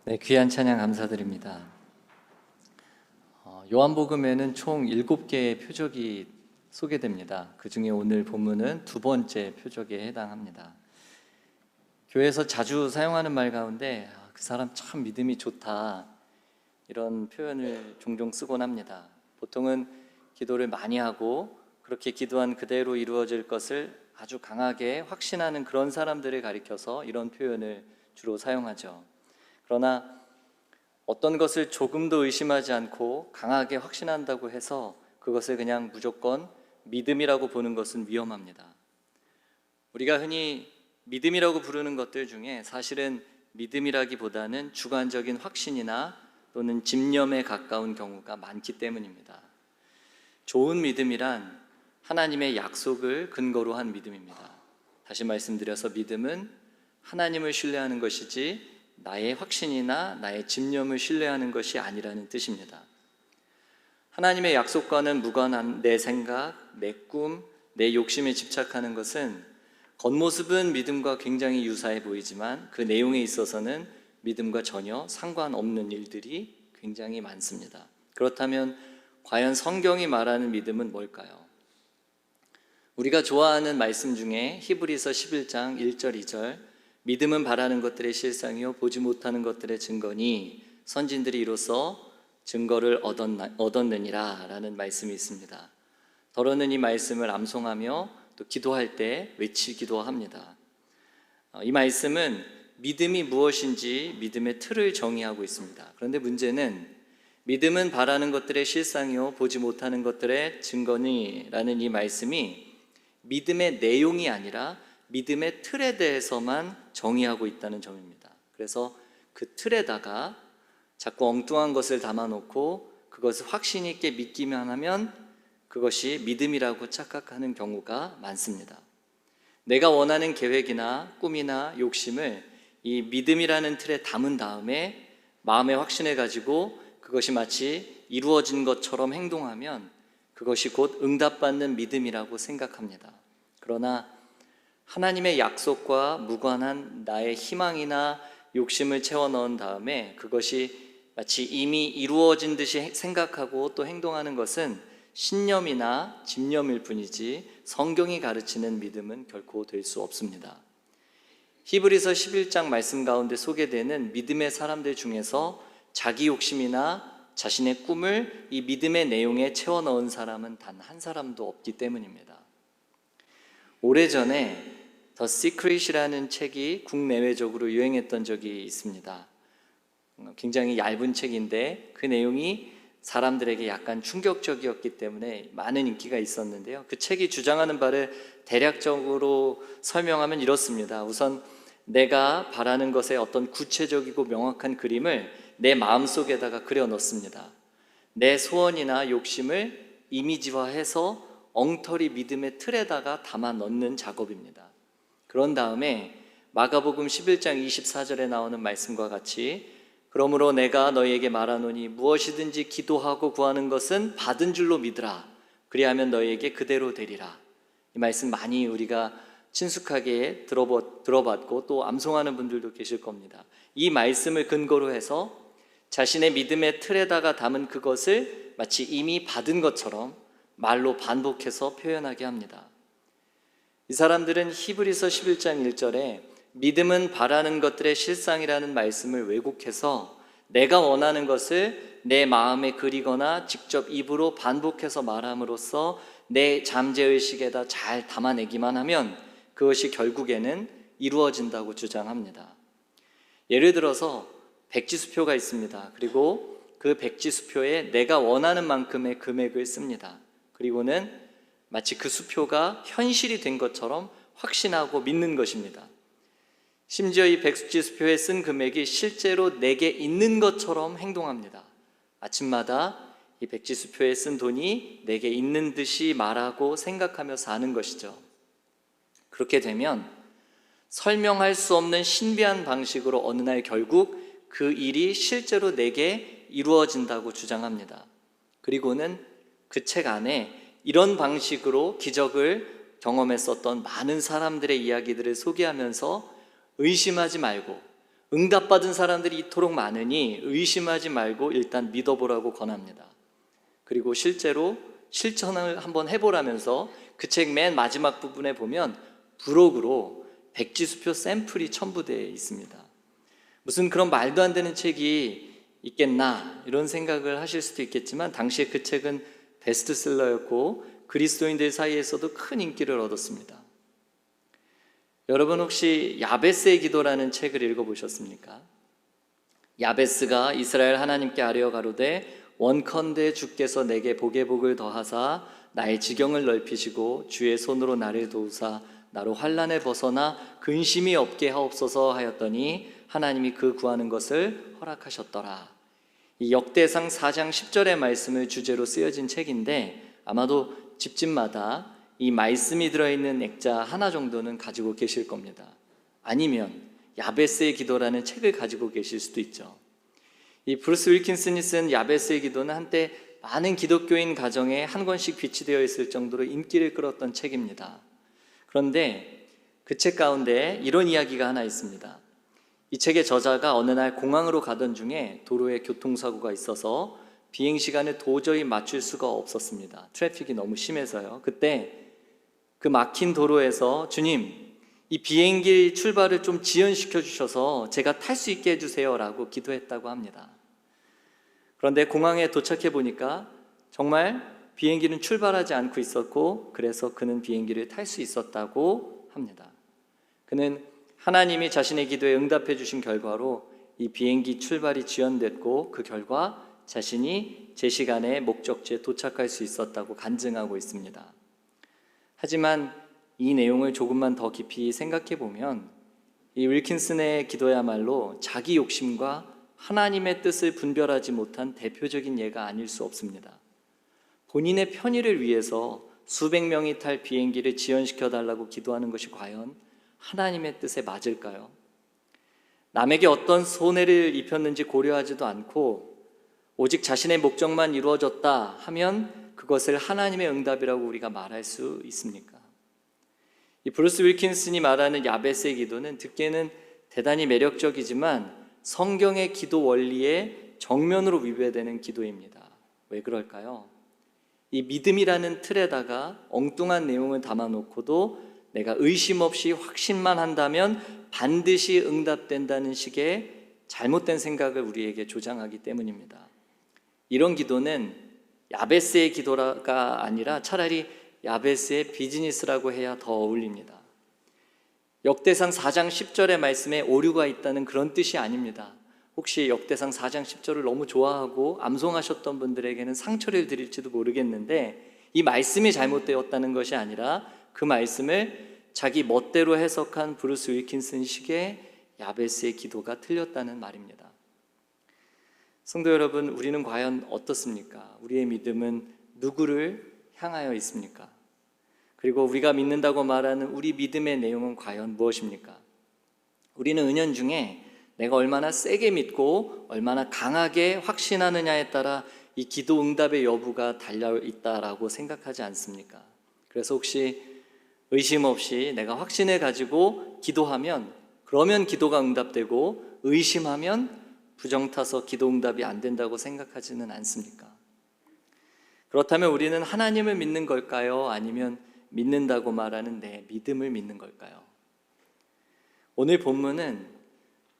네, 귀한 찬양 감사드립니다. 요한복음에는 총 7개의 표적이 소개됩니다. 그 중에 오늘 본문은 두 번째 표적에 해당합니다. 교회에서 자주 사용하는 말 가운데 그 사람 참 믿음이 좋다, 이런 표현을 종종 쓰곤 합니다. 보통은 기도를 많이 하고 그렇게 기도한 그대로 이루어질 것을 아주 강하게 확신하는 그런 사람들을 가리켜서 이런 표현을 주로 사용하죠. 그러나 어떤 것을 조금도 의심하지 않고 강하게 확신한다고 해서 그것을 그냥 무조건 믿음이라고 보는 것은 위험합니다. 우리가 흔히 믿음이라고 부르는 것들 중에 사실은 믿음이라기보다는 주관적인 확신이나 또는 집념에 가까운 경우가 많기 때문입니다. 좋은 믿음이란 하나님의 약속을 근거로 한 믿음입니다. 다시 말씀드려서 믿음은 하나님을 신뢰하는 것이지 나의 확신이나 나의 집념을 신뢰하는 것이 아니라는 뜻입니다. 하나님의 약속과는 무관한 내 생각, 내 꿈, 내 욕심에 집착하는 것은 겉모습은 믿음과 굉장히 유사해 보이지만 그 내용에 있어서는 믿음과 전혀 상관없는 일들이 굉장히 많습니다. 그렇다면 과연 성경이 말하는 믿음은 뭘까요? 우리가 좋아하는 말씀 중에 히브리서 11장 1절 2절 믿음은 바라는 것들의 실상이요 보지 못하는 것들의 증거니 선진들이 이로써 증거를 얻었느니라 라는 말씀이 있습니다. 더러는 이 말씀을 암송하며 또 기도할 때 외치기도 합니다. 이 말씀은 믿음이 무엇인지 믿음의 틀을 정의하고 있습니다. 그런데 문제는 믿음은 바라는 것들의 실상이요 보지 못하는 것들의 증거니 라는 이 말씀이 믿음의 내용이 아니라 믿음의 틀에 대해서만 정의하고 있다는 점입니다. 그래서 그 틀에다가 자꾸 엉뚱한 것을 담아놓고 그것을 확신 있게 믿기만 하면 그것이 믿음이라고 착각하는 경우가 많습니다. 내가 원하는 계획이나 꿈이나 욕심을 이 믿음이라는 틀에 담은 다음에 마음의 확신을 가지고 그것이 마치 이루어진 것처럼 행동하면 그것이 곧 응답받는 믿음이라고 생각합니다. 그러나 하나님의 약속과 무관한 나의 희망이나 욕심을 채워 넣은 다음에 그것이 마치 이미 이루어진 듯이 생각하고 또 행동하는 것은 신념이나 집념일 뿐이지 성경이 가르치는 믿음은 결코 될 수 없습니다. 히브리서 11장 말씀 가운데 소개되는 믿음의 사람들 중에서 자기 욕심이나 자신의 꿈을 이 믿음의 내용에 채워 넣은 사람은 단 한 사람도 없기 때문입니다. 오래전에 The Secret이라는 책이 국내외적으로 유행했던 적이 있습니다. 굉장히 얇은 책인데 그 내용이 사람들에게 약간 충격적이었기 때문에 많은 인기가 있었는데요. 그 책이 주장하는 바를 대략적으로 설명하면 이렇습니다. 우선 내가 바라는 것의 어떤 구체적이고 명확한 그림을 내 마음속에다가 그려 넣습니다. 내 소원이나 욕심을 이미지화해서 엉터리 믿음의 틀에다가 담아 넣는 작업입니다. 그런 다음에 마가복음 11장 24절에 나오는 말씀과 같이 그러므로 내가 너희에게 말하노니 무엇이든지 기도하고 구하는 것은 받은 줄로 믿으라. 그리하면 너희에게 그대로 되리라. 이 말씀 많이 우리가 친숙하게 들어봤고 또 암송하는 분들도 계실 겁니다. 이 말씀을 근거로 해서 자신의 믿음의 틀에다가 담은 그것을 마치 이미 받은 것처럼 말로 반복해서 표현하게 합니다. 이 사람들은 히브리서 11장 1절에 믿음은 바라는 것들의 실상이라는 말씀을 왜곡해서 내가 원하는 것을 내 마음에 그리거나 직접 입으로 반복해서 말함으로써 내 잠재의식에다 잘 담아내기만 하면 그것이 결국에는 이루어진다고 주장합니다. 예를 들어서 백지수표가 있습니다. 그리고 그 백지수표에 내가 원하는 만큼의 금액을 씁니다. 그리고는 마치 그 수표가 현실이 된 것처럼 확신하고 믿는 것입니다. 심지어 이 백지수표에 쓴 금액이 실제로 내게 있는 것처럼 행동합니다. 아침마다 이 백지수표에 쓴 돈이 내게 있는 듯이 말하고 생각하며 사는 것이죠. 그렇게 되면 설명할 수 없는 신비한 방식으로 어느 날 결국 그 일이 실제로 내게 이루어진다고 주장합니다. 그리고는 그 책 안에 이런 방식으로 기적을 경험했었던 많은 사람들의 이야기들을 소개하면서 의심하지 말고 응답받은 사람들이 이토록 많으니 의심하지 말고 일단 믿어보라고 권합니다. 그리고 실제로 실천을 한번 해보라면서 그 책 맨 마지막 부분에 보면 부록으로 백지수표 샘플이 첨부되어 있습니다. 무슨 그런 말도 안 되는 책이 있겠나 이런 생각을 하실 수도 있겠지만 당시에 그 책은 베스트셀러였고 그리스도인들 사이에서도 큰 인기를 얻었습니다. 여러분 혹시 야베스의 기도라는 책을 읽어보셨습니까? 야베스가 이스라엘 하나님께 아뢰어 가로되 원컨대 주께서 내게 복에 복을 더하사 나의 지경을 넓히시고 주의 손으로 나를 도우사 나로 환난을 벗어나 근심이 없게 하옵소서 하였더니 하나님이 그 구하는 것을 허락하셨더라. 이 역대상 4장 10절의 말씀을 주제로 쓰여진 책인데 아마도 집집마다 이 말씀이 들어있는 액자 하나 정도는 가지고 계실 겁니다. 아니면 야베스의 기도라는 책을 가지고 계실 수도 있죠. 이 브루스 윌킨슨이 쓴 야베스의 기도는 한때 많은 기독교인 가정에 한 권씩 비치되어 있을 정도로 인기를 끌었던 책입니다. 그런데 그 책 가운데 이런 이야기가 하나 있습니다. 이 책의 저자가 어느 날 공항으로 가던 중에 도로에 교통사고가 있어서 비행시간을 도저히 맞출 수가 없었습니다. 트래픽이 너무 심해서요. 그때 그 막힌 도로에서 주님, 이 비행기 출발을 좀 지연시켜 주셔서 제가 탈 수 있게 해주세요 라고 기도했다고 합니다. 그런데 공항에 도착해 보니까 정말 비행기는 출발하지 않고 있었고 그래서 그는 비행기를 탈 수 있었다고 합니다. 그는 하나님이 자신의 기도에 응답해 주신 결과로 이 비행기 출발이 지연됐고 그 결과 자신이 제 시간에 목적지에 도착할 수 있었다고 간증하고 있습니다. 하지만 이 내용을 조금만 더 깊이 생각해 보면 이 윌킨슨의 기도야말로 자기 욕심과 하나님의 뜻을 분별하지 못한 대표적인 예가 아닐 수 없습니다. 본인의 편의를 위해서 수백 명이 탈 비행기를 지연시켜 달라고 기도하는 것이 과연 하나님의 뜻에 맞을까요? 남에게 어떤 손해를 입혔는지 고려하지도 않고 오직 자신의 목적만 이루어졌다 하면 그것을 하나님의 응답이라고 우리가 말할 수 있습니까? 이 브루스 윌킨슨이 말하는 야베스의 기도는 듣기에는 대단히 매력적이지만 성경의 기도 원리에 정면으로 위배되는 기도입니다. 왜 그럴까요? 이 믿음이라는 틀에다가 엉뚱한 내용을 담아놓고도 내가 의심 없이 확신만 한다면 반드시 응답된다는 식의 잘못된 생각을 우리에게 조장하기 때문입니다. 이런 기도는 야베스의 기도가 아니라 차라리 야베스의 비즈니스라고 해야 더 어울립니다. 역대상 4장 10절의 말씀에 오류가 있다는 그런 뜻이 아닙니다. 혹시 역대상 4장 10절을 너무 좋아하고 암송하셨던 분들에게는 상처를 드릴지도 모르겠는데 이 말씀이 잘못되었다는 것이 아니라 그 말씀을 자기 멋대로 해석한 브루스 윌킨슨 식의 야베스의 기도가 틀렸다는 말입니다. 성도 여러분, 우리는 과연 어떻습니까? 우리의 믿음은 누구를 향하여 있습니까? 그리고 우리가 믿는다고 말하는 우리 믿음의 내용은 과연 무엇입니까? 우리는 은연중에 내가 얼마나 세게 믿고 얼마나 강하게 확신하느냐에 따라 이 기도 응답의 여부가 달려있다라고 생각하지 않습니까? 그래서 혹시 의심 없이 내가 확신을 가지고 기도하면 그러면 기도가 응답되고 의심하면 부정타서 기도 응답이 안 된다고 생각하지는 않습니까? 그렇다면 우리는 하나님을 믿는 걸까요? 아니면 믿는다고 말하는 내 믿음을 믿는 걸까요? 오늘 본문은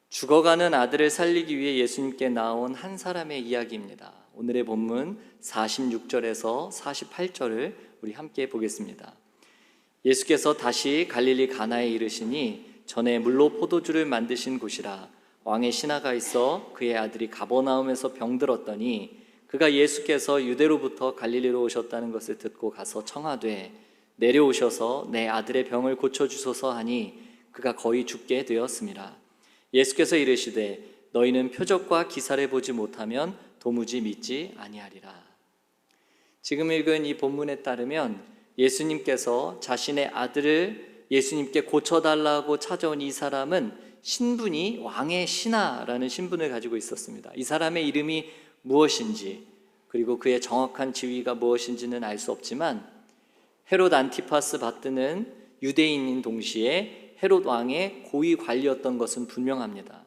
죽어가는 아들을 살리기 위해 예수님께 나온 한 사람의 이야기입니다. 오늘의 본문 46절에서 48절을 우리 함께 보겠습니다. 예수께서 다시 갈릴리 가나에 이르시니 전에 물로 포도주를 만드신 곳이라. 왕의 신하가 있어 그의 아들이 가버나움에서 병들었더니 그가 예수께서 유대로부터 갈릴리로 오셨다는 것을 듣고 가서 청하되 내려오셔서 내 아들의 병을 고쳐주소서 하니 그가 거의 죽게 되었습니다. 예수께서 이르시되 너희는 표적과 기사를 보지 못하면 도무지 믿지 아니하리라. 지금 읽은 이 본문에 따르면 예수님께서 자신의 아들을 예수님께 고쳐달라고 찾아온 이 사람은 신분이 왕의 신하라는 신분을 가지고 있었습니다. 이 사람의 이름이 무엇인지 그리고 그의 정확한 지위가 무엇인지는 알 수 없지만 헤롯 안티파스 바뜨는 유대인인 동시에 헤롯 왕의 고위 관리였던 것은 분명합니다.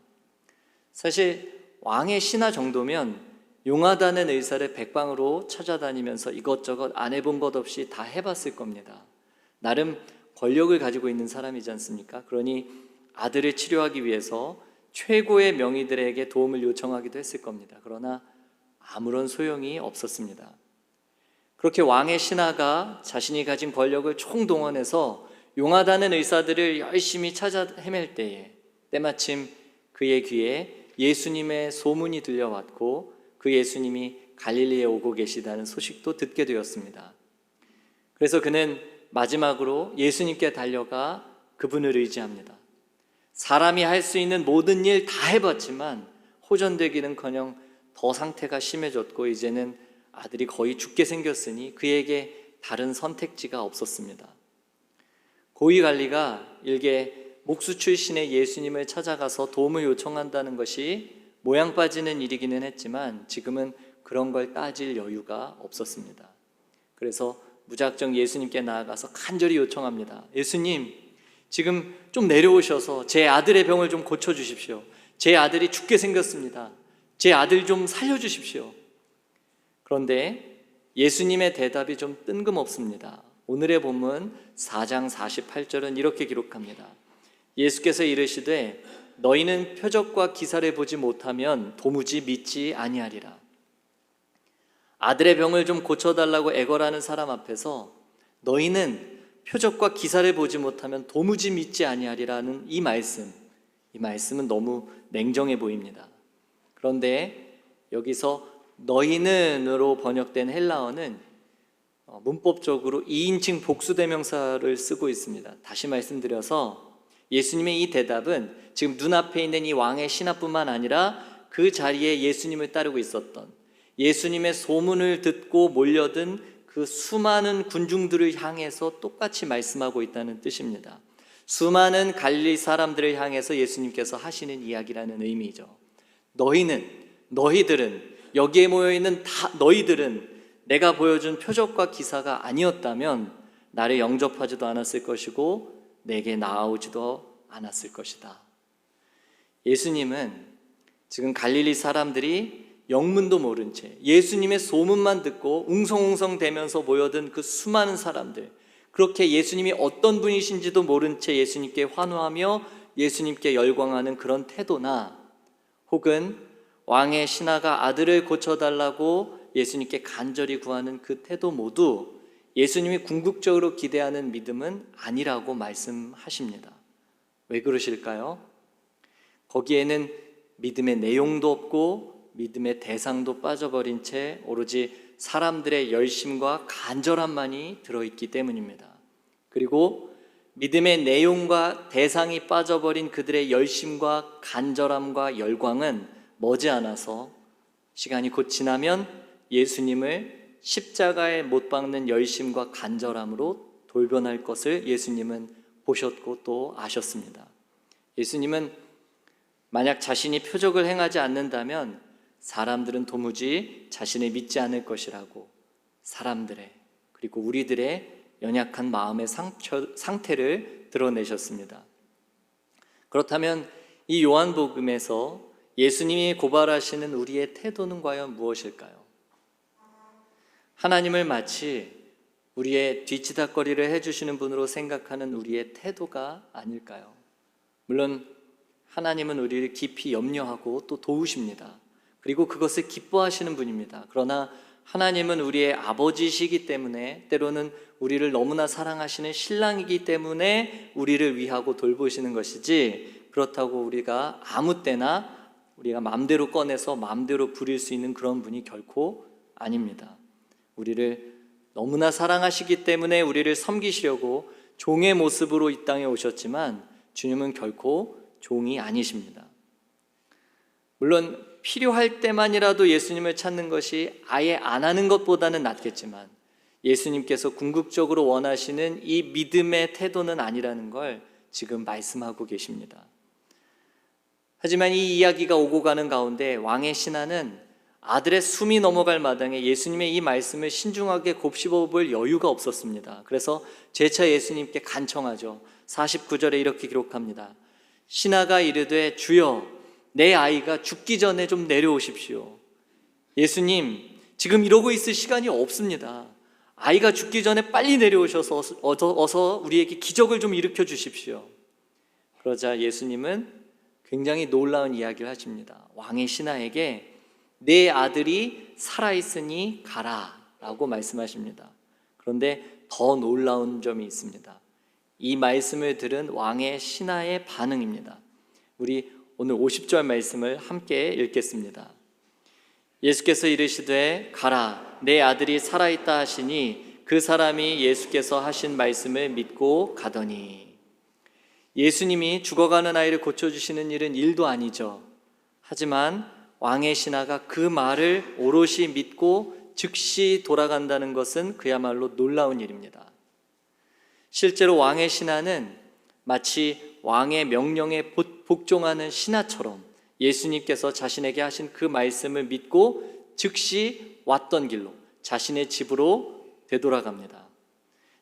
사실 왕의 신하 정도면 용하다는 의사를 백방으로 찾아다니면서 이것저것 안 해본 것 없이 다 해봤을 겁니다. 나름 권력을 가지고 있는 사람이지 않습니까? 그러니 아들을 치료하기 위해서 최고의 명의들에게 도움을 요청하기도 했을 겁니다. 그러나 아무런 소용이 없었습니다. 그렇게 왕의 신하가 자신이 가진 권력을 총동원해서 용하다는 의사들을 열심히 찾아 헤맬 때에 때마침 그의 귀에 예수님의 소문이 들려왔고 그 예수님이 갈릴리에 오고 계시다는 소식도 듣게 되었습니다. 그래서 그는 마지막으로 예수님께 달려가 그분을 의지합니다. 사람이 할 수 있는 모든 일 다 해봤지만 호전되기는커녕 더 상태가 심해졌고 이제는 아들이 거의 죽게 생겼으니 그에게 다른 선택지가 없었습니다. 고위 관리가 일개 목수 출신의 예수님을 찾아가서 도움을 요청한다는 것이 모양 빠지는 일이기는 했지만 지금은 그런 걸 따질 여유가 없었습니다. 그래서 무작정 예수님께 나아가서 간절히 요청합니다. 예수님, 지금 좀 내려오셔서 제 아들의 병을 좀 고쳐주십시오. 제 아들이 죽게 생겼습니다. 제 아들 좀 살려주십시오. 그런데 예수님의 대답이 좀 뜬금없습니다. 오늘의 본문 4장 48절은 이렇게 기록합니다. 예수께서 이르시되 너희는 표적과 기사를 보지 못하면 도무지 믿지 아니하리라. 아들의 병을 좀 고쳐달라고 애걸하는 사람 앞에서 너희는 표적과 기사를 보지 못하면 도무지 믿지 아니하리라는 이 말씀은 너무 냉정해 보입니다. 그런데 여기서 너희는으로 번역된 헬라어는 문법적으로 2인칭 복수대명사를 쓰고 있습니다. 다시 말씀드려서 예수님의 이 대답은 지금 눈앞에 있는 이 왕의 신하뿐만 아니라 그 자리에 예수님을 따르고 있었던 예수님의 소문을 듣고 몰려든 그 수많은 군중들을 향해서 똑같이 말씀하고 있다는 뜻입니다. 수많은 갈릴리 사람들을 향해서 예수님께서 하시는 이야기라는 의미죠. 너희들은 여기에 모여있는 너희들은 내가 보여준 표적과 기사가 아니었다면 나를 영접하지도 않았을 것이고 내게 나아오지도 않았을 것이다. 예수님은 지금 갈릴리 사람들이 영문도 모른 채 예수님의 소문만 듣고 웅성웅성대면서 모여든 그 수많은 사람들, 그렇게 예수님이 어떤 분이신지도 모른 채 예수님께 환호하며 예수님께 열광하는 그런 태도나 혹은 왕의 신하가 아들을 고쳐달라고 예수님께 간절히 구하는 그 태도 모두 예수님이 궁극적으로 기대하는 믿음은 아니라고 말씀하십니다. 왜 그러실까요? 거기에는 믿음의 내용도 없고 믿음의 대상도 빠져버린 채 오로지 사람들의 열심과 간절함만이 들어있기 때문입니다. 그리고 믿음의 내용과 대상이 빠져버린 그들의 열심과 간절함과 열광은 머지않아서 시간이 곧 지나면 예수님을 십자가에 못 박는 열심과 간절함으로 돌변할 것을 예수님은 보셨고 또 아셨습니다. 예수님은 만약 자신이 표적을 행하지 않는다면 사람들은 도무지 자신을 믿지 않을 것이라고 사람들의 그리고 우리들의 연약한 마음의 상태를 드러내셨습니다. 그렇다면 이 요한복음에서 예수님이 고발하시는 우리의 태도는 과연 무엇일까요? 하나님을 마치 우리의 뒤치다꺼리를 해주시는 분으로 생각하는 우리의 태도가 아닐까요? 물론 하나님은 우리를 깊이 염려하고 또 도우십니다. 그리고 그것을 기뻐하시는 분입니다. 그러나 하나님은 우리의 아버지시기 때문에 때로는 우리를 너무나 사랑하시는 신랑이기 때문에 우리를 위하고 돌보시는 것이지 그렇다고 우리가 아무 때나 우리가 마음대로 꺼내서 마음대로 부릴 수 있는 그런 분이 결코 아닙니다. 우리를 너무나 사랑하시기 때문에 우리를 섬기시려고 종의 모습으로 이 땅에 오셨지만 주님은 결코 종이 아니십니다. 물론 필요할 때만이라도 예수님을 찾는 것이 아예 안 하는 것보다는 낫겠지만 예수님께서 궁극적으로 원하시는 이 믿음의 태도는 아니라는 걸 지금 말씀하고 계십니다. 하지만 이 이야기가 오고 가는 가운데 왕의 신하는 아들의 숨이 넘어갈 마당에 예수님의 이 말씀을 신중하게 곱씹어 볼 여유가 없었습니다. 그래서 재차 예수님께 간청하죠. 49절에 이렇게 기록합니다. 신하가 이르되 주여 내 아이가 죽기 전에 좀 내려오십시오. 예수님, 지금 이러고 있을 시간이 없습니다. 아이가 죽기 전에 빨리 내려오셔서 어서 우리에게 기적을 좀 일으켜 주십시오. 그러자 예수님은 굉장히 놀라운 이야기를 하십니다. 왕의 신하에게 내 아들이 살아있으니 가라 라고 말씀하십니다. 그런데 더 놀라운 점이 있습니다. 이 말씀을 들은 왕의 신하의 반응입니다. 우리 오늘 50절 말씀을 함께 읽겠습니다. 예수께서 이르시되 가라, 내 아들이 살아있다 하시니 그 사람이 예수께서 하신 말씀을 믿고 가더니. 예수님이 죽어가는 아이를 고쳐주시는 일은 일도 아니죠. 하지만 왕의 신하가 그 말을 오롯이 믿고 즉시 돌아간다는 것은 그야말로 놀라운 일입니다. 실제로 왕의 신하는 마치 왕의 명령에 복종하는 신하처럼 예수님께서 자신에게 하신 그 말씀을 믿고 즉시 왔던 길로 자신의 집으로 되돌아갑니다.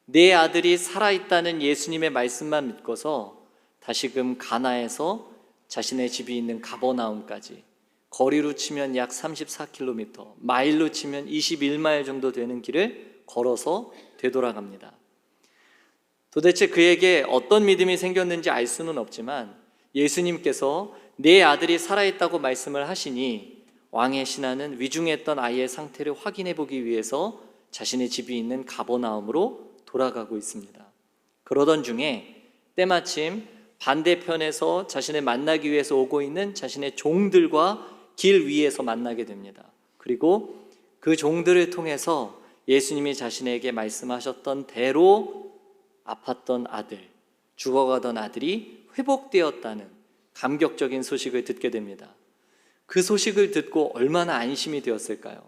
내 아들이 살아있다는 예수님의 말씀만 믿고서 다시금 가나에서 자신의 집이 있는 가버나움까지 거리로 치면 약 34km, 마일로 치면 21마일 정도 되는 길을 걸어서 되돌아갑니다. 도대체 그에게 어떤 믿음이 생겼는지 알 수는 없지만 예수님께서 내 아들이 살아있다고 말씀을 하시니 왕의 신하는 위중했던 아이의 상태를 확인해 보기 위해서 자신의 집이 있는 가버나움으로 돌아가고 있습니다. 그러던 중에 때마침 반대편에서 자신을 만나기 위해서 오고 있는 자신의 종들과 길 위에서 만나게 됩니다. 그리고 그 종들을 통해서 예수님이 자신에게 말씀하셨던 대로 아팠던 아들, 죽어가던 아들이 회복되었다는 감격적인 소식을 듣게 됩니다. 그 소식을 듣고 얼마나 안심이 되었을까요?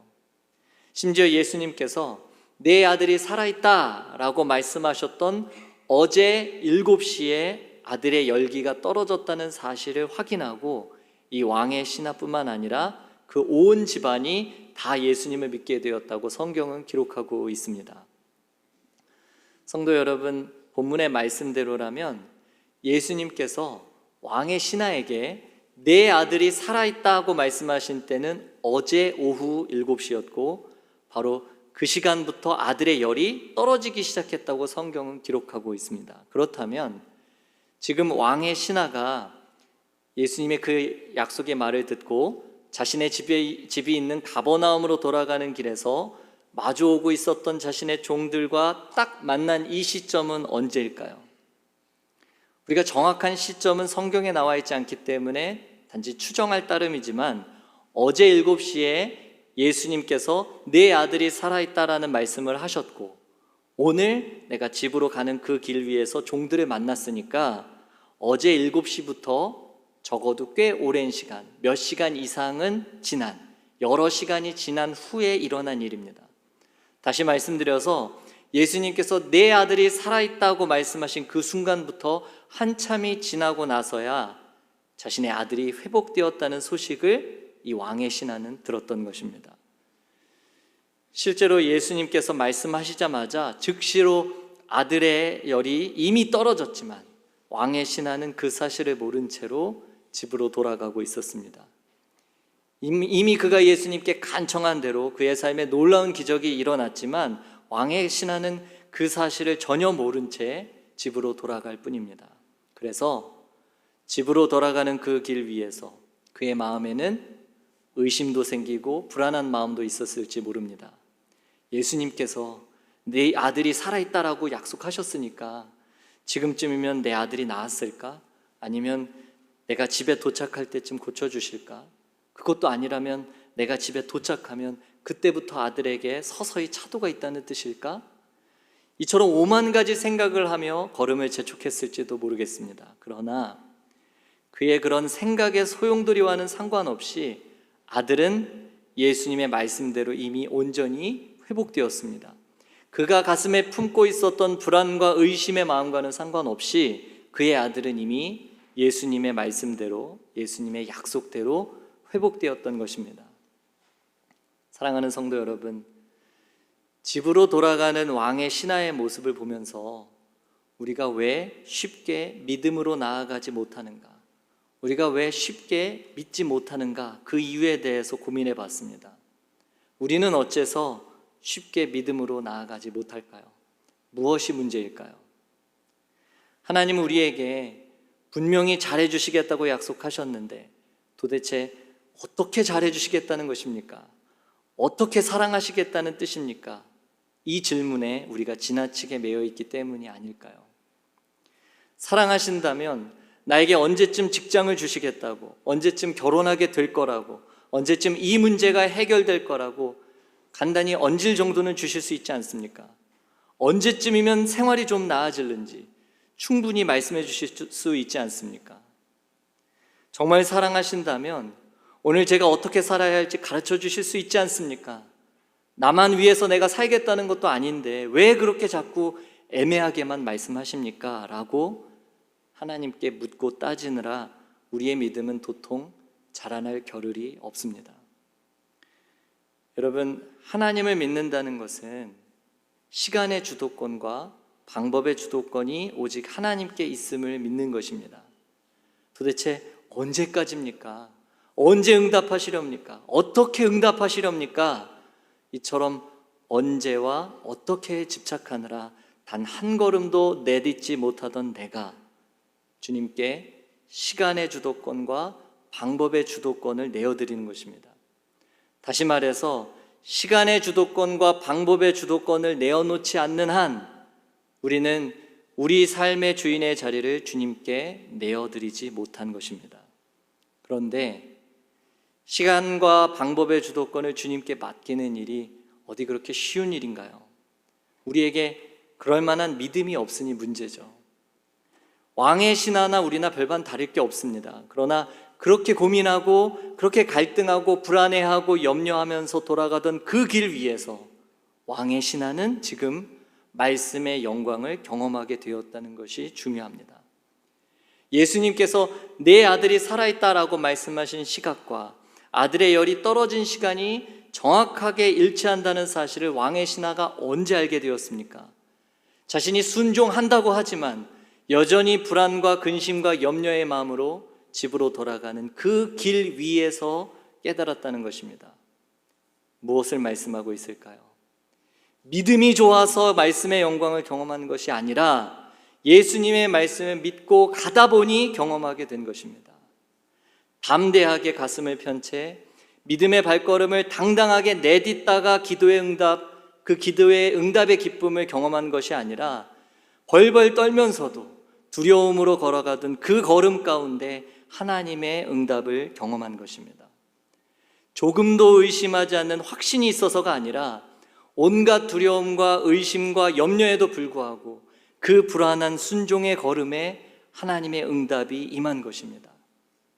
심지어 예수님께서 내 아들이 살아있다 라고 말씀하셨던 어제 7시에 아들의 열기가 떨어졌다는 사실을 확인하고 이 왕의 신하뿐만 아니라 그 온 집안이 다 예수님을 믿게 되었다고 성경은 기록하고 있습니다. 성도 여러분, 본문의 말씀대로라면 예수님께서 왕의 신하에게 내 아들이 살아있다고 말씀하신 때는 어제 오후 7시였고 바로 그 시간부터 아들의 열이 떨어지기 시작했다고 성경은 기록하고 있습니다. 그렇다면 지금 왕의 신하가 예수님의 그 약속의 말을 듣고 자신의 집이 있는 가버나움으로 돌아가는 길에서 마주오고 있었던 자신의 종들과 딱 만난 이 시점은 언제일까요? 우리가 정확한 시점은 성경에 나와 있지 않기 때문에 단지 추정할 따름이지만 어제 7시에 예수님께서 내 아들이 살아있다라는 말씀을 하셨고 오늘 내가 집으로 가는 그 길 위에서 종들을 만났으니까 어제 7시부터 적어도 꽤 오랜 시간, 몇 시간 이상은 지난, 여러 시간이 지난 후에 일어난 일입니다. 다시 말씀드려서 예수님께서 내 아들이 살아있다고 말씀하신 그 순간부터 한참이 지나고 나서야 자신의 아들이 회복되었다는 소식을 이 왕의 신하는 들었던 것입니다. 실제로 예수님께서 말씀하시자마자 즉시로 아들의 열이 이미 떨어졌지만 왕의 신하는 그 사실을 모른 채로 집으로 돌아가고 있었습니다. 이미 그가 예수님께 간청한 대로 그의 삶에 놀라운 기적이 일어났지만 왕의 신하는 그 사실을 전혀 모른 채 집으로 돌아갈 뿐입니다. 그래서 집으로 돌아가는 그 길 위에서 그의 마음에는 의심도 생기고 불안한 마음도 있었을지 모릅니다. 예수님께서 내 아들이 살아있다라고 약속하셨으니까 지금쯤이면 내 아들이 나았을까? 아니면 내가 집에 도착할 때쯤 고쳐주실까? 그것도 아니라면 내가 집에 도착하면 그때부터 아들에게 서서히 차도가 있다는 뜻일까? 이처럼 5만 가지 생각을 하며 걸음을 재촉했을지도 모르겠습니다. 그러나 그의 그런 생각의 소용돌이와는 상관없이 아들은 예수님의 말씀대로 이미 온전히 회복되었습니다. 그가 가슴에 품고 있었던 불안과 의심의 마음과는 상관없이 그의 아들은 이미 예수님의 말씀대로, 예수님의 약속대로 회복되었던 것입니다. 사랑하는 성도 여러분, 집으로 돌아가는 왕의 신하의 모습을 보면서 우리가 왜 쉽게 믿음으로 나아가지 못하는가? 우리가 왜 쉽게 믿지 못하는가? 그 이유에 대해서 고민해 봤습니다. 우리는 어째서 쉽게 믿음으로 나아가지 못할까요? 무엇이 문제일까요? 하나님은 우리에게 분명히 잘해 주시겠다고 약속하셨는데 도대체 어떻게 잘해 주시겠다는 것입니까? 어떻게 사랑하시겠다는 뜻입니까? 이 질문에 우리가 지나치게 매여 있기 때문이 아닐까요? 사랑하신다면 나에게 언제쯤 직장을 주시겠다고, 언제쯤 결혼하게 될 거라고, 언제쯤 이 문제가 해결될 거라고 간단히 얹을 정도는 주실 수 있지 않습니까? 언제쯤이면 생활이 좀 나아질는지 충분히 말씀해 주실 수 있지 않습니까? 정말 사랑하신다면 오늘 제가 어떻게 살아야 할지 가르쳐 주실 수 있지 않습니까? 나만 위해서 내가 살겠다는 것도 아닌데 왜 그렇게 자꾸 애매하게만 말씀하십니까? 라고 하나님께 묻고 따지느라 우리의 믿음은 도통 자라날 겨를이 없습니다. 여러분, 하나님을 믿는다는 것은 시간의 주도권과 방법의 주도권이 오직 하나님께 있음을 믿는 것입니다. 도대체 언제까지입니까? 언제 응답하시렵니까? 어떻게 응답하시렵니까? 이처럼 언제와 어떻게 집착하느라 단 한 걸음도 내딛지 못하던 내가 주님께 시간의 주도권과 방법의 주도권을 내어드리는 것입니다. 다시 말해서 시간의 주도권과 방법의 주도권을 내어놓지 않는 한 우리는 우리 삶의 주인의 자리를 주님께 내어드리지 못한 것입니다. 그런데 시간과 방법의 주도권을 주님께 맡기는 일이 어디 그렇게 쉬운 일인가요? 우리에게 그럴 만한 믿음이 없으니 문제죠. 왕의 신하나 우리나 별반 다를 게 없습니다. 그러나 그렇게 고민하고 그렇게 갈등하고 불안해하고 염려하면서 돌아가던 그 길 위에서 왕의 신하는 지금 말씀의 영광을 경험하게 되었다는 것이 중요합니다. 예수님께서 내 아들이 살아있다라고 말씀하신 시각과 아들의 열이 떨어진 시간이 정확하게 일치한다는 사실을 왕의 신하가 언제 알게 되었습니까? 자신이 순종한다고 하지만 여전히 불안과 근심과 염려의 마음으로 집으로 돌아가는 그 길 위에서 깨달았다는 것입니다. 무엇을 말씀하고 있을까요? 믿음이 좋아서 말씀의 영광을 경험하는 것이 아니라 예수님의 말씀을 믿고 가다 보니 경험하게 된 것입니다. 담대하게 가슴을 편 채 믿음의 발걸음을 당당하게 내딛다가 그 기도의 응답의 기쁨을 경험한 것이 아니라 벌벌 떨면서도 두려움으로 걸어가던 그 걸음 가운데 하나님의 응답을 경험한 것입니다. 조금도 의심하지 않는 확신이 있어서가 아니라 온갖 두려움과 의심과 염려에도 불구하고 그 불안한 순종의 걸음에 하나님의 응답이 임한 것입니다.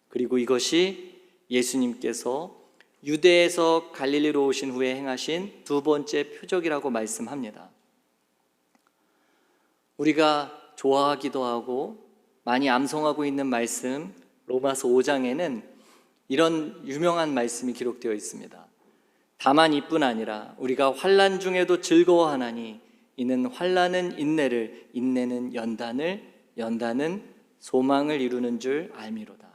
그리고 이것이 예수님께서 유대에서 갈릴리로 오신 후에 행하신 두 번째 표적이라고 말씀합니다. 우리가 좋아하기도 하고 많이 암송하고 있는 말씀 로마서 5장에는 이런 유명한 말씀이 기록되어 있습니다. 다만 이뿐 아니라 우리가 환난 중에도 즐거워하나니 이는 환난은 인내를, 인내는 연단을, 연단은 소망을 이루는 줄 알미로다.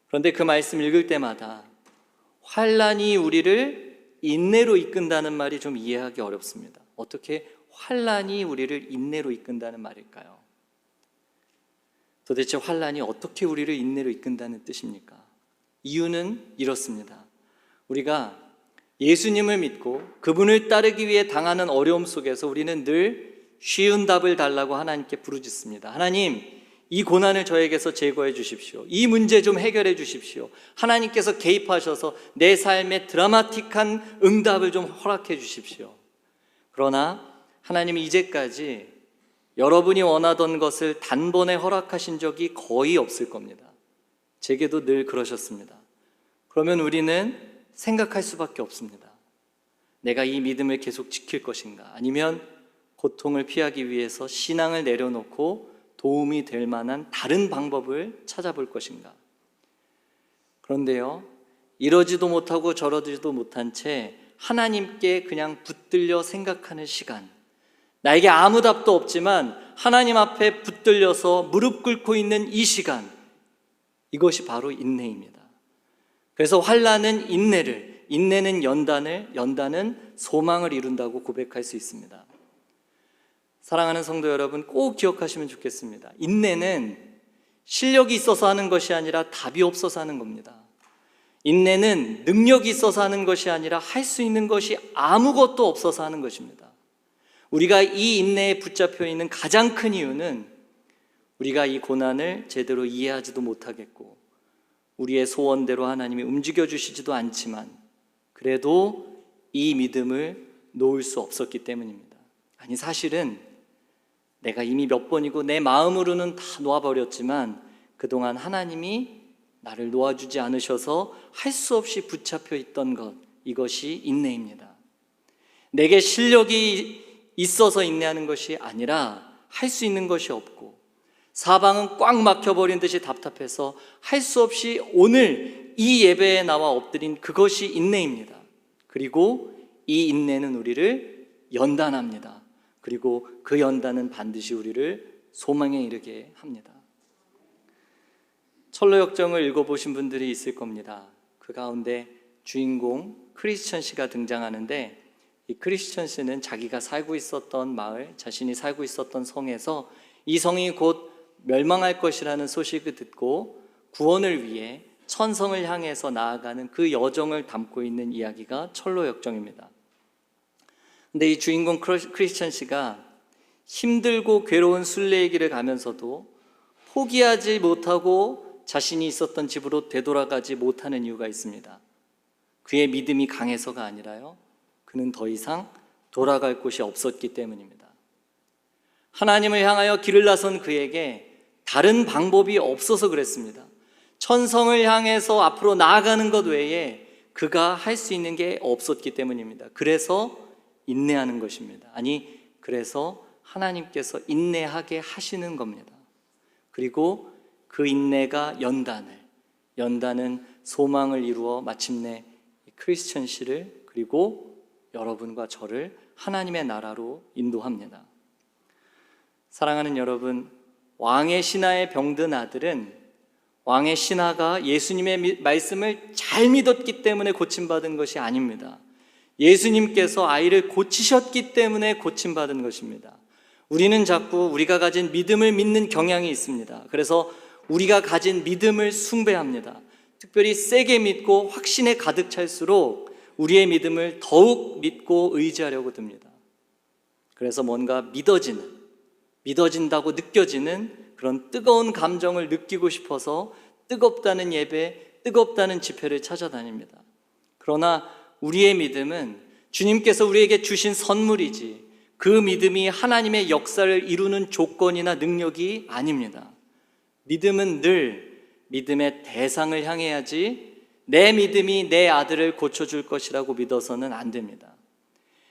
그런데 그 말씀 읽을 때마다 환난이 우리를 인내로 이끈다는 말이 좀 이해하기 어렵습니다. 어떻게 환난이 우리를 인내로 이끈다는 말일까요? 도대체 환난이 어떻게 우리를 인내로 이끈다는 뜻입니까? 이유는 이렇습니다. 우리가 예수님을 믿고 그분을 따르기 위해 당하는 어려움 속에서 우리는 늘 쉬운 답을 달라고 하나님께 부르짖습니다. 하나님, 이 고난을 저에게서 제거해 주십시오. 이 문제 좀 해결해 주십시오. 하나님께서 개입하셔서 내 삶에 드라마틱한 응답을 좀 허락해 주십시오. 그러나 하나님이 이제까지 여러분이 원하던 것을 단번에 허락하신 적이 거의 없을 겁니다. 제게도 늘 그러셨습니다. 그러면 우리는 생각할 수밖에 없습니다. 내가 이 믿음을 계속 지킬 것인가? 아니면 고통을 피하기 위해서 신앙을 내려놓고 도움이 될 만한 다른 방법을 찾아볼 것인가? 그런데요, 이러지도 못하고 저러지도 못한 채 하나님께 그냥 붙들려 생각하는 시간, 나에게 아무 답도 없지만 하나님 앞에 붙들려서 무릎 꿇고 있는 이 시간, 이것이 바로 인내입니다. 그래서 환난은 인내를, 인내는 연단을, 연단은 소망을 이룬다고 고백할 수 있습니다. 사랑하는 성도 여러분, 꼭 기억하시면 좋겠습니다. 인내는 실력이 있어서 하는 것이 아니라 답이 없어서 하는 겁니다. 인내는 능력이 있어서 하는 것이 아니라 할 수 있는 것이 아무것도 없어서 하는 것입니다. 우리가 이 인내에 붙잡혀 있는 가장 큰 이유는 우리가 이 고난을 제대로 이해하지도 못하겠고 우리의 소원대로 하나님이 움직여 주시지도 않지만 그래도 이 믿음을 놓을 수 없었기 때문입니다. 아니, 사실은 내가 이미 몇 번이고 내 마음으로는 다 놓아버렸지만 그동안 하나님이 나를 놓아주지 않으셔서 할 수 없이 붙잡혀 있던 것, 이것이 인내입니다. 내게 실력이 있어서 인내하는 것이 아니라 할 수 있는 것이 없고 사방은 꽉 막혀버린 듯이 답답해서 할 수 없이 오늘 이 예배에 나와 엎드린 그것이 인내입니다. 그리고 이 인내는 우리를 연단합니다. 그리고 그 연단은 반드시 우리를 소망에 이르게 합니다. 철로역정을 읽어보신 분들이 있을 겁니다. 그 가운데 주인공 크리스천 씨가 등장하는데 이 크리스천 씨는 자기가 살고 있었던 마을, 자신이 살고 있었던 성에서 이 성이 곧 멸망할 것이라는 소식을 듣고 구원을 위해 천성을 향해서 나아가는 그 여정을 담고 있는 이야기가 철로역정입니다. 근데 이 주인공 크리스천 씨가 힘들고 괴로운 순례의 길을 가면서도 포기하지 못하고 자신이 있었던 집으로 되돌아가지 못하는 이유가 있습니다. 그의 믿음이 강해서가 아니라요, 그는 더 이상 돌아갈 곳이 없었기 때문입니다. 하나님을 향하여 길을 나선 그에게 다른 방법이 없어서 그랬습니다. 천성을 향해서 앞으로 나아가는 것 외에 그가 할 수 있는 게 없었기 때문입니다. 그래서 인내하는 것입니다. 아니, 그래서 하나님께서 인내하게 하시는 겁니다. 그리고 그 인내가 연단은 소망을 이루어 마침내 크리스천 씨를 그리고 여러분과 저를 하나님의 나라로 인도합니다. 사랑하는 여러분, 왕의 신하에 병든 아들은 왕의 신하가 예수님의 말씀을 잘 믿었기 때문에 고침받은 것이 아닙니다. 예수님께서 아이를 고치셨기 때문에 고침받은 것입니다. 우리는 자꾸 우리가 가진 믿음을 믿는 경향이 있습니다. 그래서 우리가 가진 믿음을 숭배합니다. 특별히 세게 믿고 확신에 가득 찰수록 우리의 믿음을 더욱 믿고 의지하려고 듭니다. 그래서 뭔가 믿어진다고 느껴지는 그런 뜨거운 감정을 느끼고 싶어서 뜨겁다는 예배, 뜨겁다는 집회를 찾아다닙니다. 그러나 우리의 믿음은 주님께서 우리에게 주신 선물이지 그 믿음이 하나님의 역사를 이루는 조건이나 능력이 아닙니다. 믿음은 늘 믿음의 대상을 향해야지 내 믿음이 내 아들을 고쳐줄 것이라고 믿어서는 안 됩니다.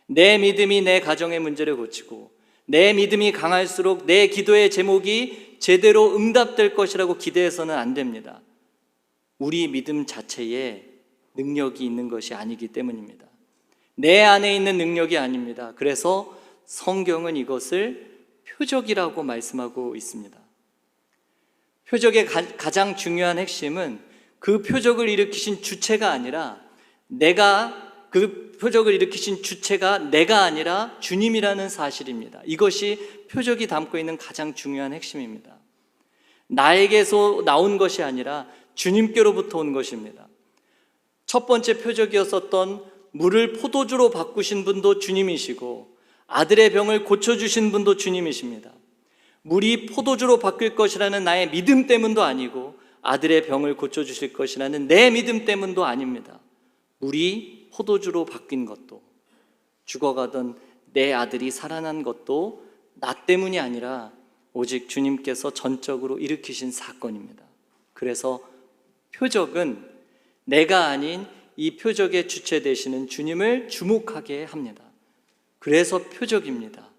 내 믿음이 내 가정의 문제를 고치고 내 믿음이 강할수록 내 기도의 제목이 제대로 응답될 것이라고 기대해서는 안 됩니다. 우리 믿음 자체에 능력이 있는 것이 아니기 때문입니다. 내 안에 있는 능력이 아닙니다. 그래서 성경은 이것을 표적이라고 말씀하고 있습니다. 표적의 가장 중요한 핵심은 그 표적을 일으키신 주체가 아니라 그 표적을 일으키신 주체가 내가 아니라 주님이라는 사실입니다. 이것이 표적이 담고 있는 가장 중요한 핵심입니다. 나에게서 나온 것이 아니라 주님께로부터 온 것입니다. 첫 번째 표적이었었던 물을 포도주로 바꾸신 분도 주님이시고 아들의 병을 고쳐주신 분도 주님이십니다. 물이 포도주로 바뀔 것이라는 나의 믿음 때문도 아니고 아들의 병을 고쳐주실 것이라는 내 믿음 때문도 아닙니다. 물이 포도주로 바뀐 것도, 죽어가던 내 아들이 살아난 것도 나 때문이 아니라 오직 주님께서 전적으로 일으키신 사건입니다. 그래서 표적은 내가 아닌 이 표적의 주체 되시는 주님을 주목하게 합니다. 그래서 표적입니다.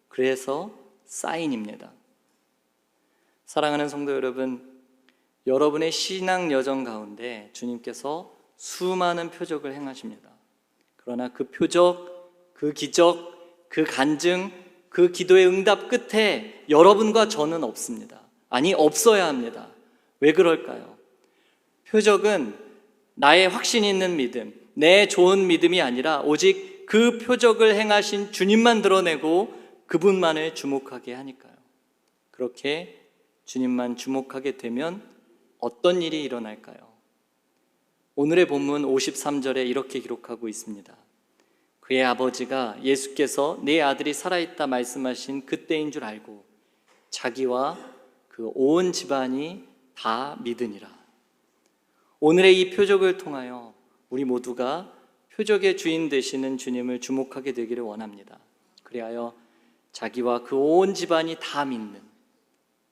그래서 사인입니다. 사랑하는 성도 여러분, 여러분의 신앙 여정 가운데 주님께서 수많은 표적을 행하십니다. 그러나 그 표적, 그 기적, 그 간증, 그 기도의 응답 끝에 여러분과 저는 없습니다. 아니, 없어야 합니다. 왜 그럴까요? 표적은 나의 확신 있는 믿음, 내 좋은 믿음이 아니라 오직 그 표적을 행하신 주님만 드러내고 그분만을 주목하게 하니까요. 그렇게 주님만 주목하게 되면 어떤 일이 일어날까요? 오늘의 본문 53절에 이렇게 기록하고 있습니다. 그의 아버지가 예수께서 내 아들이 살아있다 말씀하신 그때인 줄 알고 자기와 그 온 집안이 다 믿으니라. 오늘의 이 표적을 통하여 우리 모두가 표적의 주인 되시는 주님을 주목하게 되기를 원합니다. 그리하여 자기와 그 온 집안이 다 믿는,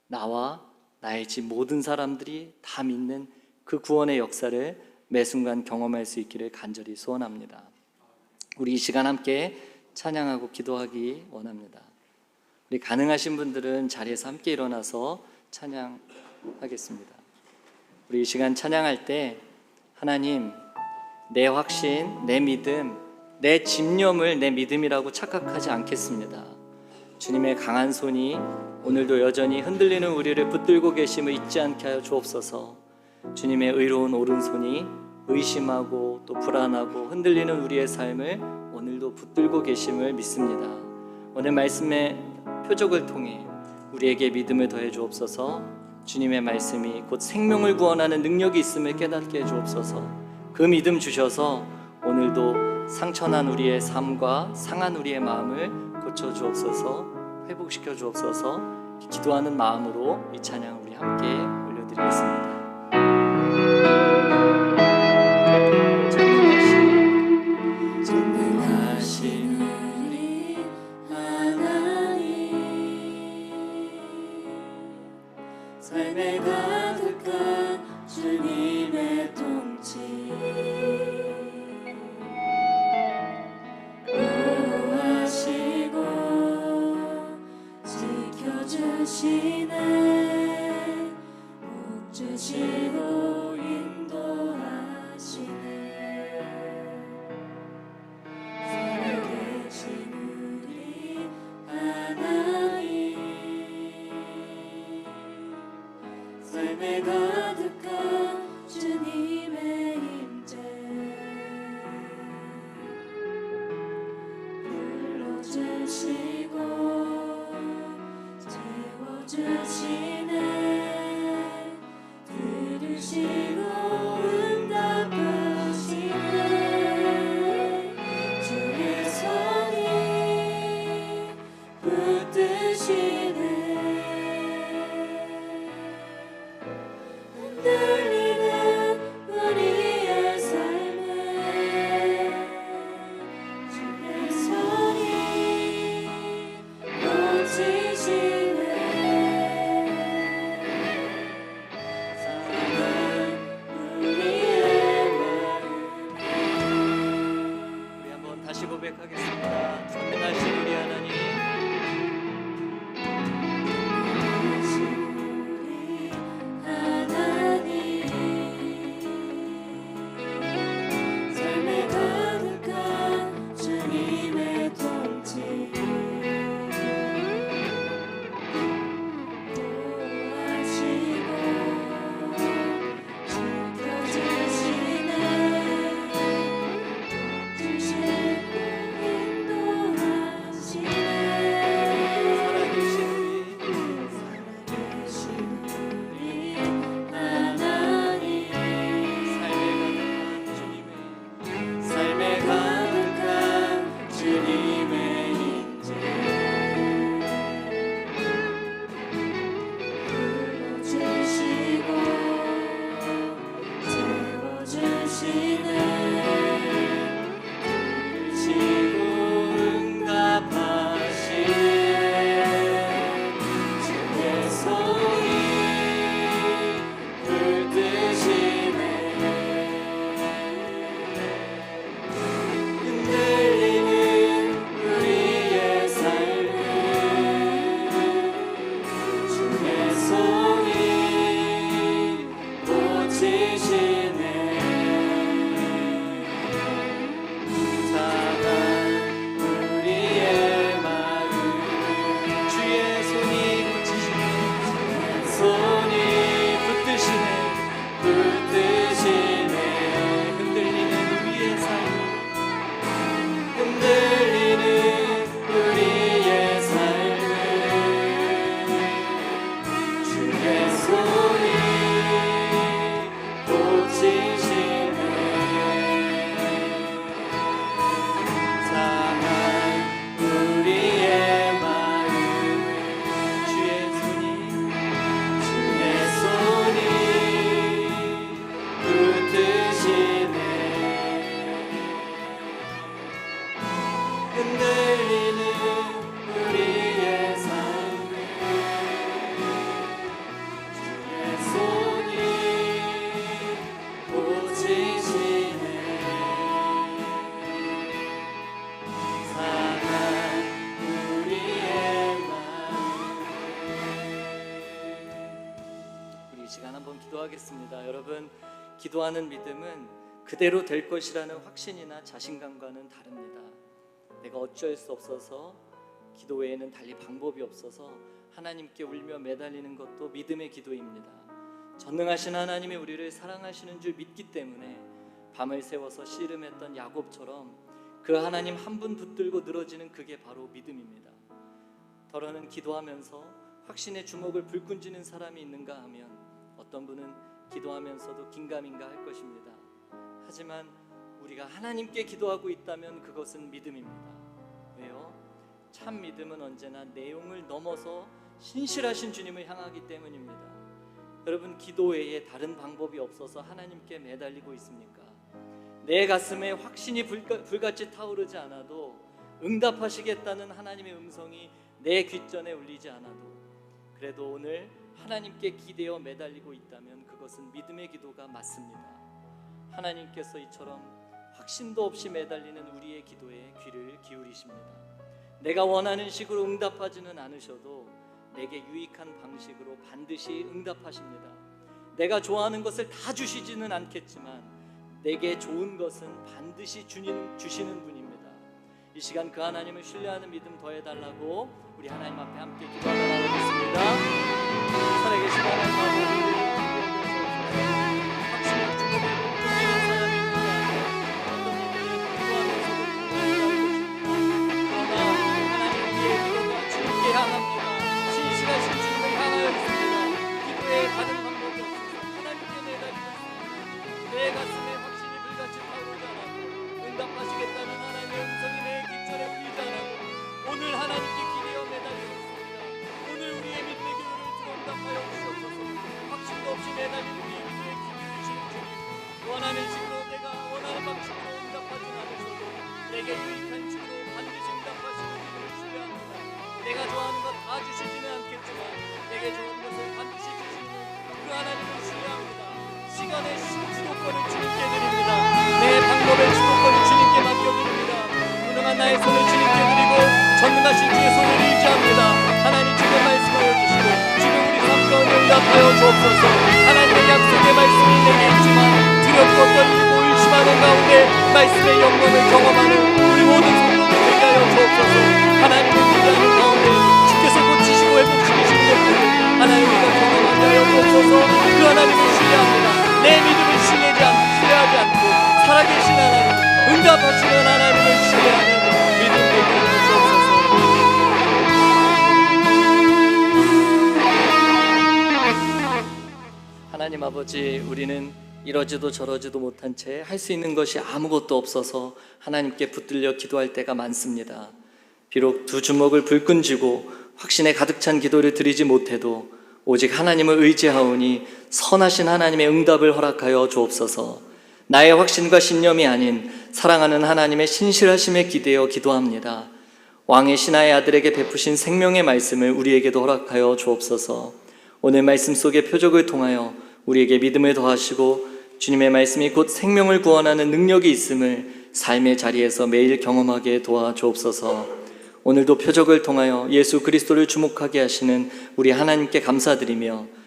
나와 나의 집 모든 사람들이 다 믿는 그 구원의 역사를 매 순간 경험할 수 있기를 간절히 소원합니다. 우리 이 시간 함께 찬양하고 기도하기 원합니다. 우리 가능하신 분들은 자리에서 함께 일어나서 찬양하겠습니다. 우리 이 시간 찬양할 때 하나님, 내 확신, 내 믿음, 내 집념을 내 믿음이라고 착각하지 않겠습니다. 주님의 강한 손이 오늘도 여전히 흔들리는 우리를 붙들고 계심을 잊지 않게 하여 주옵소서. 주님의 의로운 오른손이 의심하고 또 불안하고 흔들리는 우리의 삶을 오늘도 붙들고 계심을 믿습니다. 오늘 말씀의 표적을 통해 우리에게 믿음을 더해 주옵소서. 주님의 말씀이 곧 생명을 구원하는 능력이 있음을 깨닫게 해 주옵소서. 그 믿음 주셔서 오늘도 상처난 우리의 삶과 상한 우리의 마음을 고쳐 주옵소서. 회복시켜 주옵소서. 기도하는 마음으로 이 찬양 우리 함께 올려드리겠습니다. 전능하신 우리 하나님, 삶에 가득한 주님의 통치, 보호하시고 지켜주시네, 복 주시고 지시네 상한 우리의 마음. 우리 이 시간 한번 기도하겠습니다. 여러분, 기도하는 믿음은 그대로 될 것이라는 확신이나 자신감과는 다릅니다. 내가 어쩔 수 없어서, 기도 외에는 달리 방법이 없어서 하나님께 울며 매달리는 것도 믿음의 기도입니다. 전능하신 하나님이 우리를 사랑하시는 줄 믿기 때문에 밤을 새워서 씨름했던 야곱처럼 그 하나님 한 분 붙들고 늘어지는 그게 바로 믿음입니다. 더러는 기도하면서 확신의 주먹을 불끈 쥐는 사람이 있는가 하면 어떤 분은 기도하면서도 긴가민가 할 것입니다. 하지만 우리가 하나님께 기도하고 있다면 그것은 믿음입니다. 왜요? 참 믿음은 언제나 내용을 넘어서 신실하신 주님을 향하기 때문입니다. 여러분, 기도 외에 다른 방법이 없어서 하나님께 매달리고 있습니까? 내 가슴에 확신이 불같이 타오르지 않아도, 응답하시겠다는 하나님의 음성이 내 귓전에 울리지 않아도, 그래도 오늘 하나님께 기대어 매달리고 있다면 그것은 믿음의 기도가 맞습니다. 하나님께서 이처럼 확신도 없이 매달리는 우리의 기도에 귀를 기울이십니다. 내가 원하는 식으로 응답하지는 않으셔도 내게 유익한 방식으로 반드시 응답하십니다. 내가 좋아하는 것을 다 주시지는 않겠지만 내게 좋은 것은 반드시 주시는 분입니다. 이 시간 그 하나님을 신뢰하는 믿음 더해달라고 우리 하나님 앞에 함께 기도하며 나가겠습니다. 살아계신 하나님 아버지, 확신의 주먹에 던지는 사람이 있는가, 어떤 분들은 기도하면서도 그러나 하나님 우리의 기도가 주님께 향합니다. 신실하신 주님을 향하여 있습니다. 기도에 다른 방법이 없어서 하나님께 매달리고 있습니다. 내 가슴에 확신이 불같이 타오르지 않아도, 응답하시겠다는 하나님의 음성이 내 귓전에 울리지 않아도 오늘 하나님께 기대어 매달리고 있습니다. 오늘 우리의 믿음의 기도를 응답하여 주옵소서. 확신도 없이 매달리는 우리의 기도에 기울이시는 주님, 원하는 식으로 내가 원하는 방식으로 응답하지 않으셔도 내게 유익한 식으로 반드시 응답하시는 믿음을 신뢰합니다. 내가 좋아하는 것 다 주시지는 않겠지만 내게 좋은 것을 반드시 주시는 그 하나님을 신뢰합니다. 시간의 주도권을 주님께 드립니다. 내 방법의 주도권을 주님께 맡겨드립니다. 무능한 나의 손을 주님께 드리고 전능하신 주의 손을 의지합니다. 하나님 주의 말씀을 주시고 지금 우리 삶 가운데 응답하여 주옵소서. 하나님의 약속의 말씀이 내게 있지만 두렵고 떨리고 의심하는 가운데 말씀의 영광을 경험하는 우리 모든 성도들 되게 하여 주옵소서. 하나님을 기대하는 가운데 주께서 고치시고 회복시키시는 것들을 하나님과 경험하게 하여 주옵소서. 그 하나님을 신뢰합니다. 내 믿음을 신뢰하지 않고 살아계신 하나님, 응답하시는 하나님을 신뢰하는 믿음 되게 하여 주옵소서. 하나님 아버지, 우리는 이러지도 저러지도 못한 채 할 수 있는 것이 아무것도 없어서 하나님께 붙들려 기도할 때가 많습니다. 비록 두 주먹을 불끈 쥐고 확신에 가득 찬 기도를 드리지 못해도 오직 하나님을 의지하오니 선하신 하나님의 응답을 허락하여 주옵소서. 나의 확신과 신념이 아닌 사랑하는 하나님의 신실하심에 기대어 기도합니다. 왕의 신하의 아들에게 베푸신 생명의 말씀을 우리에게도 허락하여 주옵소서. 오늘 말씀 속의 표적을 통하여 우리에게 믿음을 더하시고 주님의 말씀이 곧 생명을 구원하는 능력이 있음을 삶의 자리에서 매일 경험하게 도와주옵소서. 오늘도 표적을 통하여 예수 그리스도를 주목하게 하시는 우리 하나님께 감사드리며